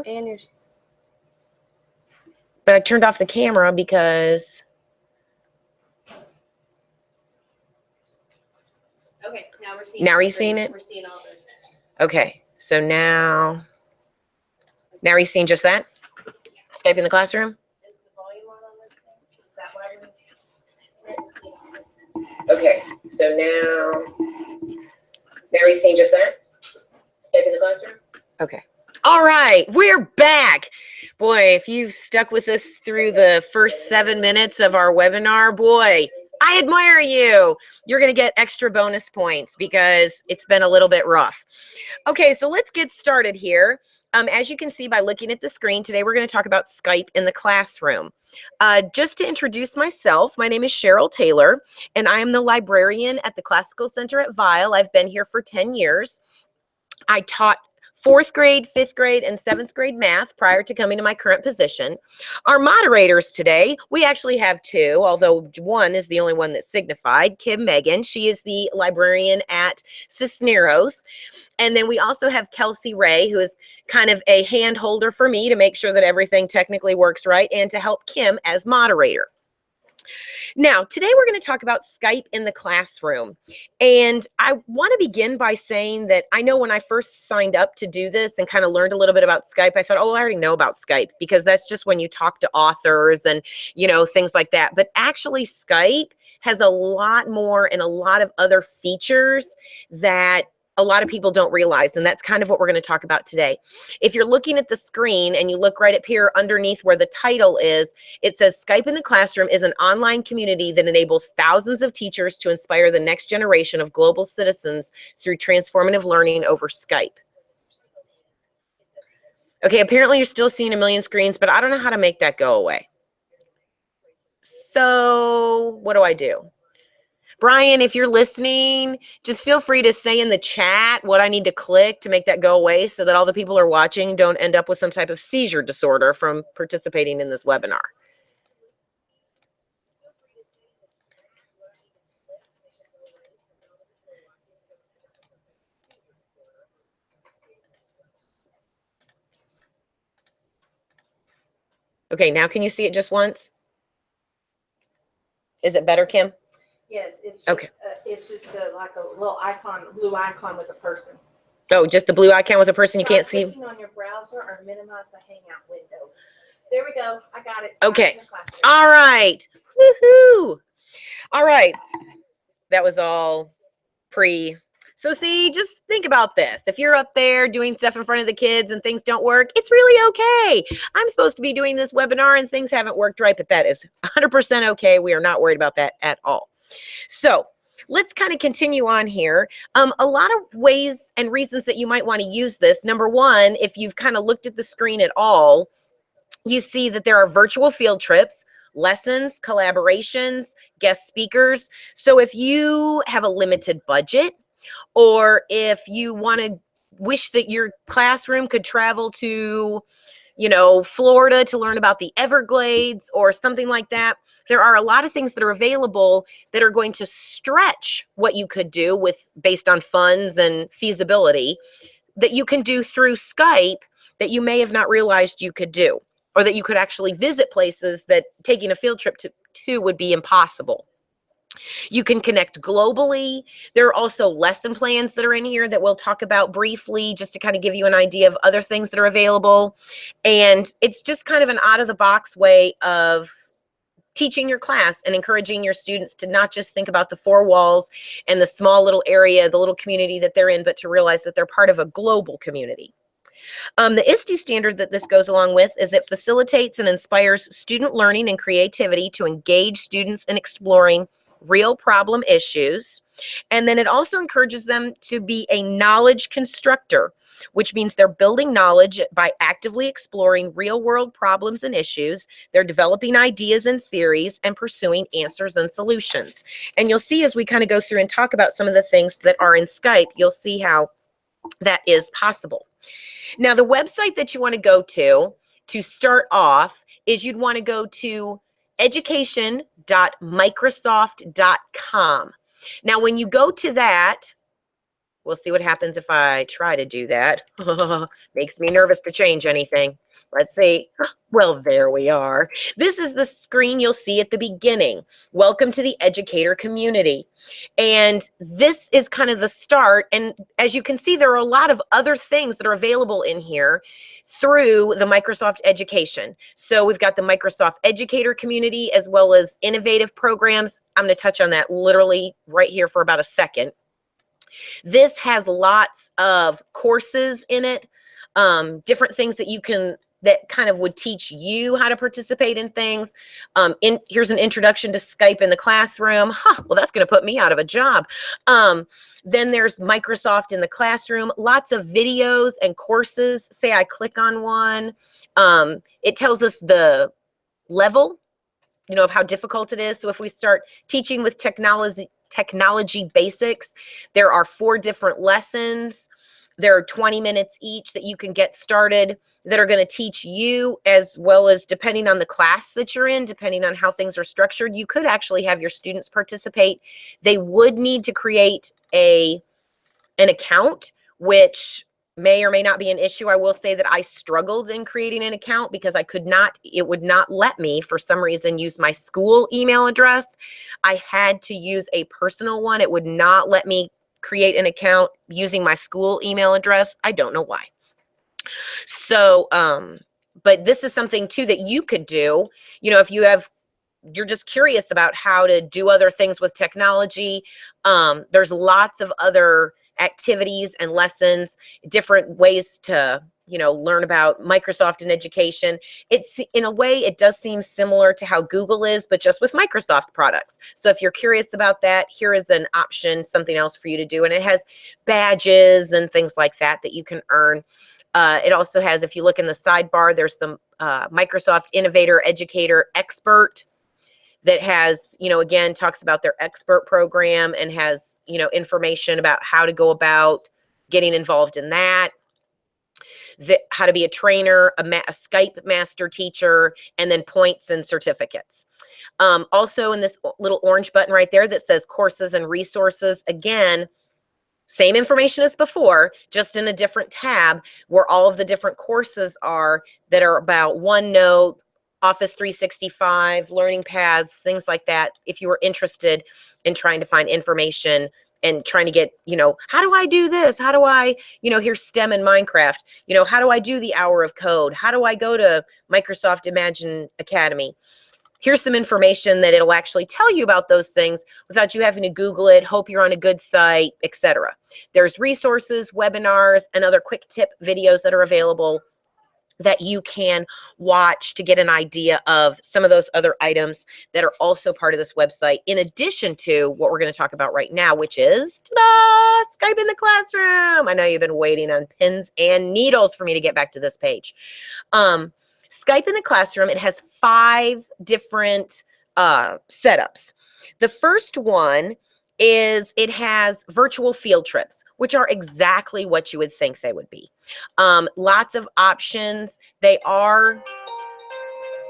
And your... But I turned off the camera because... Okay, now we're seeing... Now are you seeing it? We're seeing all the... Okay, so now are you seeing just that? Skype in the classroom? Is the volume on this thing? Is that why we're... Okay, so now are you seeing just that? Skype in the classroom? Okay. All right, we're back. Boy, if you've stuck with us through the first 7 minutes of our webinar, boy, I admire you. You're going to get extra bonus points because it's been a little bit rough. Okay, so let's get started here. As you can see by looking at the screen, today we're going to talk about Skype in the classroom. Just to introduce myself, my name is Cheryl Taylor, and I am the librarian at the Classical Center at Weil. I've been here for 10 years. I taught 4th grade, 5th grade, and 7th grade math prior to coming to my current position. Our moderators today, we actually have 2, although one is the only one that signified, Kim Megan. She is the librarian at Cisneros. And then we also have Kelsey Ray, who is kind of a hand holder for me to make sure that everything technically works right and to help Kim as moderator. Now, today we're going to talk about Skype in the classroom. And I want to begin by saying that I know when I first signed up to do this and kind of learned a little bit about Skype, I thought, oh, I already know about Skype because that's just when you talk to authors and, you know, things like that. But actually, Skype has a lot more and a lot of other features that a lot of people don't realize, and that's kind of what we're going to talk about today. If you're looking at the screen and you look right up here underneath where the title is, it says Skype in the Classroom is an online community that enables thousands of teachers to inspire the next generation of global citizens through transformative learning over Skype. Okay, apparently you're still seeing a million screens, but I don't know how to make that go away. So what do I do? Brian, if you're listening, just feel free to say in the chat what I need to click to make that go away so that all the people who are watching don't end up with some type of seizure disorder from participating in this webinar. Okay, now can you see it just once? Is it better, Kim? Yes, it's just, okay. It's just like a little icon, blue icon with a person. Oh, just the blue icon with a person you can't see? Clicking on your browser or minimize the Hangout window. There we go. I got it. Okay. All right. Woohoo. All right. That was all pre. So see, just think about this. If you're up there doing stuff in front of the kids and things don't work, it's really okay. I'm supposed to be doing this webinar and things haven't worked right, but that is 100% okay. We are not worried about that at all. So let's kind of continue on here. A lot of ways and reasons that you might want to use this. Number one, if you've kind of looked at the screen at all, you see that there are virtual field trips, lessons, collaborations, guest speakers. So if you have a limited budget, or if you want to wish that your classroom could travel to, you know, Florida to learn about the Everglades or something like that, there are a lot of things that are available that are going to stretch what you could do with based on funds and feasibility that you can do through Skype that you may have not realized you could do, or that you could actually visit places that taking a field trip to would be impossible. You can connect globally. There are also lesson plans that are in here that we'll talk about briefly just to kind of give you an idea of other things that are available. And it's just kind of an out-of-the-box way of teaching your class and encouraging your students to not just think about the 4 walls and the small little area, the little community that they're in, but to realize that they're part of a global community. The ISTE standard that this goes along with is it facilitates and inspires student learning and creativity to engage students in exploring real problem issues. And then it also encourages them to be a knowledge constructor, which means they're building knowledge by actively exploring real world problems and issues. They're developing ideas and theories and pursuing answers and solutions. And you'll see as we kind of go through and talk about some of the things that are in Skype, you'll see how that is possible. Now, the website that you want to go to start off is you'd want to go to education.microsoft.com. Now, when you go to that, We'll see what happens if I try to do that. Makes me nervous to change anything. Let's see. Well, there we are. This is the screen you'll see at the beginning. Welcome to the educator community. And this is kind of the start. And as you can see, there are a lot of other things that are available in here through the Microsoft Education. So we've got the Microsoft Educator community as well as innovative programs. I'm going to touch on that literally right here for about a second. This has lots of courses in it, different things that you can, that kind of would teach you how to participate in things. Here's an introduction to Skype in the classroom. Well, that's going to put me out of a job. Then there's Microsoft in the classroom, lots of videos and courses. Say I click on one. It tells us the level, of how difficult it is. So if we start teaching with technology basics, there are 4 different lessons. There are 20 minutes each that you can get started that are going to teach you, as well as depending on the class that you're in, depending on how things are structured, you could actually have your students participate. They would need to create an account, which may or may not be an issue. I will say that I struggled in creating an account because it would not let me, for some reason, use my school email address. I had to use a personal one. It would not let me create an account using my school email address. I don't know why. So, but this is something too that you could do, if you're just curious about how to do other things with technology. There's lots of other activities and lessons, different ways to, learn about Microsoft and education. It's, in a way, it does seem similar to how Google is, but just with Microsoft products. So if you're curious about that, here is an option, something else for you to do. And it has badges and things like that you can earn. It also has, if you look in the sidebar, there's the Microsoft Innovator Educator Expert that has, again, talks about their expert program and has, information about how to go about getting involved in that, how to be a trainer, a Skype master teacher, and then points and certificates. Also in this little orange button right there that says courses and resources, again, same information as before, just in a different tab where all of the different courses are that are about OneNote, Office 365, learning paths, things like that. If you were interested in trying to find information and trying to get, how do I do this? How do I, here's STEM and Minecraft. How do I do the hour of code? How do I go to Microsoft Imagine Academy? Here's some information that it'll actually tell you about those things without you having to Google it, hope you're on a good site, etc. There's resources, webinars, and other quick tip videos that are available that you can watch to get an idea of some of those other items that are also part of this website, in addition to what we're going to talk about right now, which is, ta-da, Skype in the classroom. I know you've been waiting on pins and needles for me to get back to this page. Skype in the classroom, it has 5 different setups. The first one is it has virtual field trips, which are exactly what you would think they would be. Lots of options. They are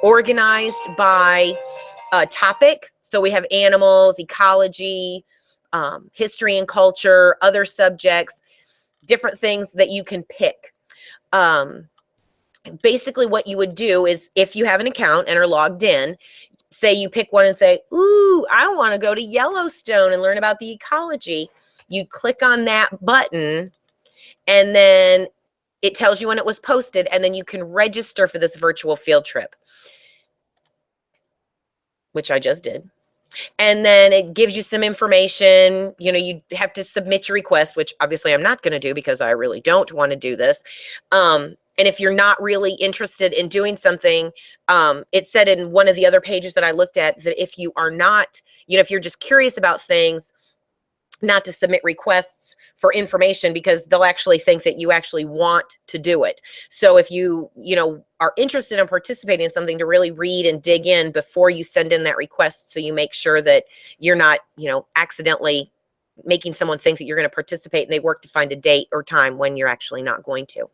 organized by topic. So we have animals, ecology, history and culture, other subjects, different things that you can pick. Basically what you would do is, if you have an account and are logged in, say you pick one and say, ooh, I want to go to Yellowstone and learn about the ecology. You'd click on that button and then it tells you when it was posted, and then you can register for this virtual field trip, which I just did. And then it gives you some information. You have to submit your request, which obviously I'm not going to do because I really don't want to do this. And if you're not really interested in doing something, it said in one of the other pages that I looked at that if you are not, if you're just curious about things, not to submit requests for information, because they'll actually think that you actually want to do it. So if you, are interested in participating in something, to really read and dig in before you send in that request, so you make sure that you're not, accidentally making someone think that you're going to participate and they work to find a date or time when you're actually not going to.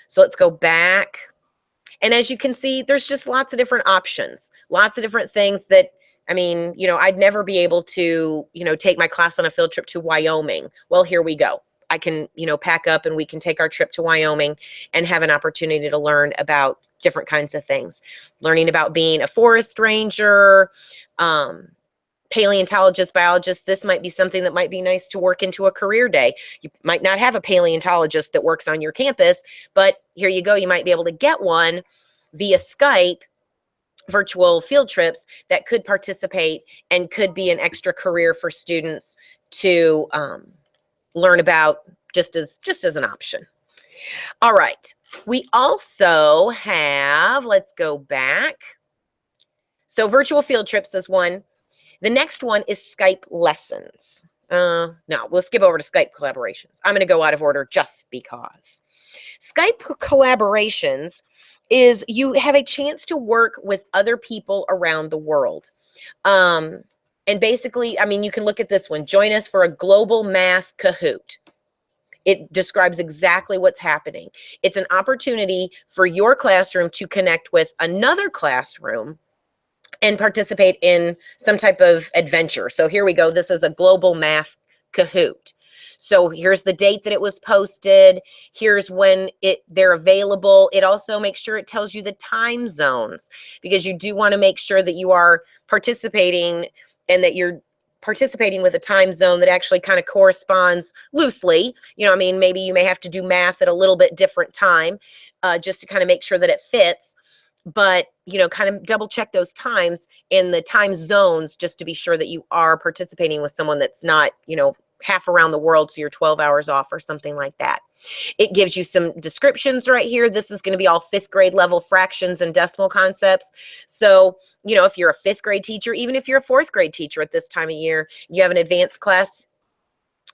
So let's go back. And as you can see, there's just lots of different options, lots of different things that I mean, I'd never be able to, take my class on a field trip to Wyoming. Well, here we go. I can, pack up and we can take our trip to Wyoming and have an opportunity to learn about different kinds of things. Learning about being a forest ranger, paleontologist, biologist. This might be something that might be nice to work into a career day. You might not have a paleontologist that works on your campus, but here you go. You might be able to get one via Skype, virtual field trips that could participate and could be an extra career for students to learn about just as an option. All right. We also have, let's go back. So virtual field trips is one. The next one is Skype lessons. No, we'll skip over to Skype collaborations. I'm going to go out of order just because. Skype collaborations is you have a chance to work with other people around the world. And basically, I mean, you can look at this one. Join us for a global math Kahoot. It describes exactly what's happening. It's an opportunity for your classroom to connect with another classroom and participate in some type of adventure. So here we go. This is a global math Kahoot. So here's the date that it was posted. Here's when they're available. It also makes sure it tells you the time zones, because you do want to make sure that you are participating and that you're participating with a time zone that actually kind of corresponds loosely. I mean, maybe you may have to do math at a little bit different time just to kind of make sure that it fits. But, kind of double check those times in the time zones just to be sure that you are participating with someone that's not, half around the world, so you're 12 hours off or something like that. It gives you some descriptions right here. This is going to be all 5th grade level fractions and decimal concepts. So, if you're a 5th grade teacher, even if you're a 4th grade teacher at this time of year, you have an advanced class,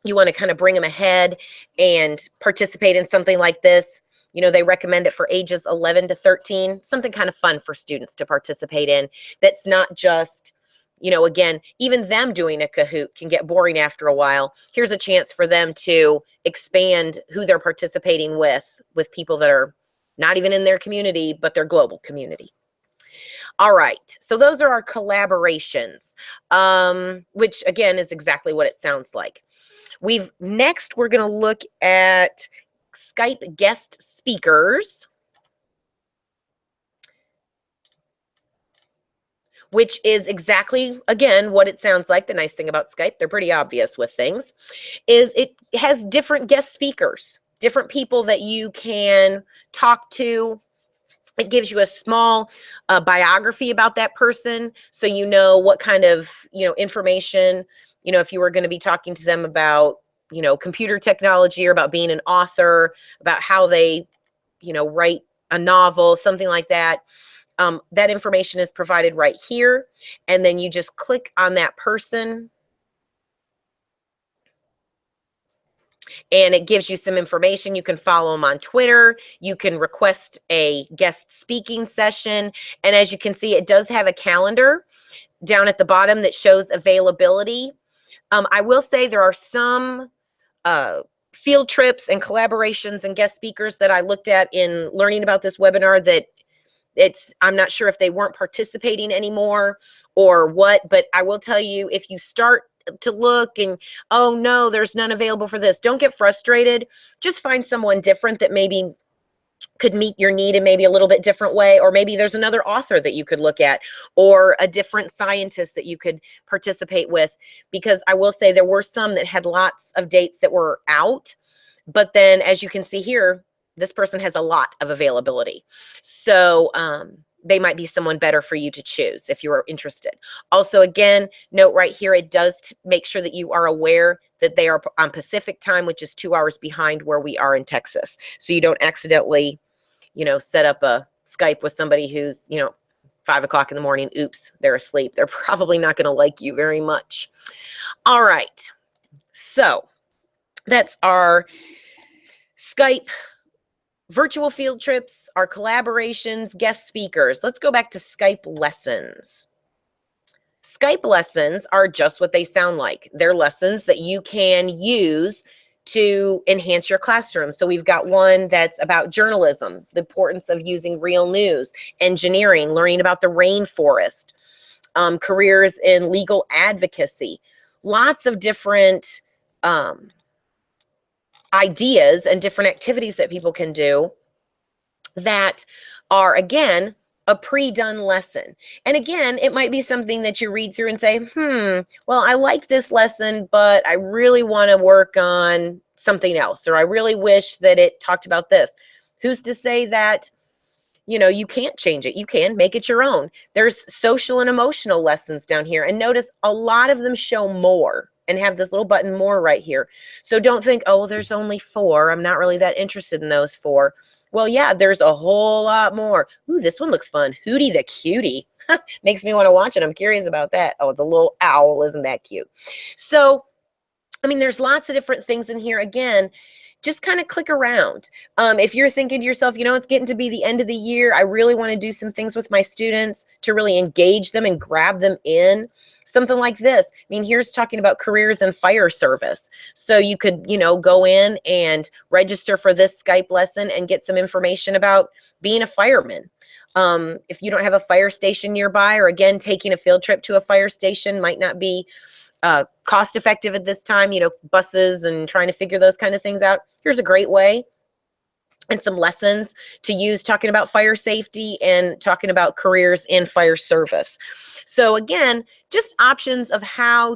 you want to kind of bring them ahead and participate in something like this. They recommend it for ages 11 to 13, something kind of fun for students to participate in. That's not just, again, even them doing a Kahoot can get boring after a while. Here's a chance for them to expand who they're participating with people that are not even in their community, but their global community. All right, so those are our collaborations, which again is exactly what it sounds like. Next, we're going to look at Skype guest speakers, which is exactly, again, what it sounds like. The nice thing about Skype, they're pretty obvious with things, is it has different guest speakers, different people that you can talk to. It gives you a small biography about that person, so you know what kind of, information, if you were going to be talking to them about, computer technology or about being an author, about how they, write a novel, something like that. That information is provided right here. And then you just click on that person. And it gives you some information. You can follow them on Twitter. You can request a guest speaking session. And as you can see, it does have a calendar down at the bottom that shows availability. I will say there are some field trips and collaborations and guest speakers that I looked at in learning about this webinar that I'm not sure if they weren't participating anymore or what, but I will tell you, if you start to look and, oh no, there's none available for this, don't get frustrated. Just find someone different that maybe could meet your need in maybe a little bit different way, or maybe there's another author that you could look at, or a different scientist that you could participate with, because I will say there were some that had lots of dates that were out, but then as you can see here, this person has a lot of availability. So they might be someone better for you to choose if you are interested. Also, again, note right here, it does make sure that you are aware that they are on Pacific time, which is 2 hours behind where we are in Texas. So you don't accidentally, set up a Skype with somebody who's, 5 o'clock in the morning. Oops, they're asleep. They're probably not going to like you very much. All right. So that's our Skype virtual field trips, our collaborations, guest speakers. Let's go back to Skype lessons. Skype lessons are just what they sound like. They're lessons that you can use to enhance your classroom. So we've got one that's about journalism, the importance of using real news, engineering, learning about the rainforest, careers in legal advocacy, lots of different ideas and different activities that people can do that are, again, a pre-done lesson. And again, it might be something that you read through and say, well, I like this lesson, but I really want to work on something else, or I really wish that it talked about this. Who's to say that, you can't change it? You can make it your own. There's social and emotional lessons down here. And notice a lot of them show more and have this little button more right here. So don't think, oh, well, there's only 4. I'm not really that interested in those 4. Well, yeah, there's a whole lot more. Ooh, this one looks fun. Hootie the Cutie. Makes me want to watch it. I'm curious about that. Oh, it's a little owl. Isn't that cute? So, I mean, there's lots of different things in here. Again, just kind of click around. If you're thinking to yourself, it's getting to be the end of the year, I really want to do some things with my students to really engage them and grab them in. Something like this. I mean, here's talking about careers in fire service. So you could, go in and register for this Skype lesson and get some information about being a fireman. If you don't have a fire station nearby, or again, taking a field trip to a fire station might not be cost effective at this time, buses and trying to figure those kind of things out. Here's a great way and some lessons to use talking about fire safety and talking about careers in fire service. So again, just options of how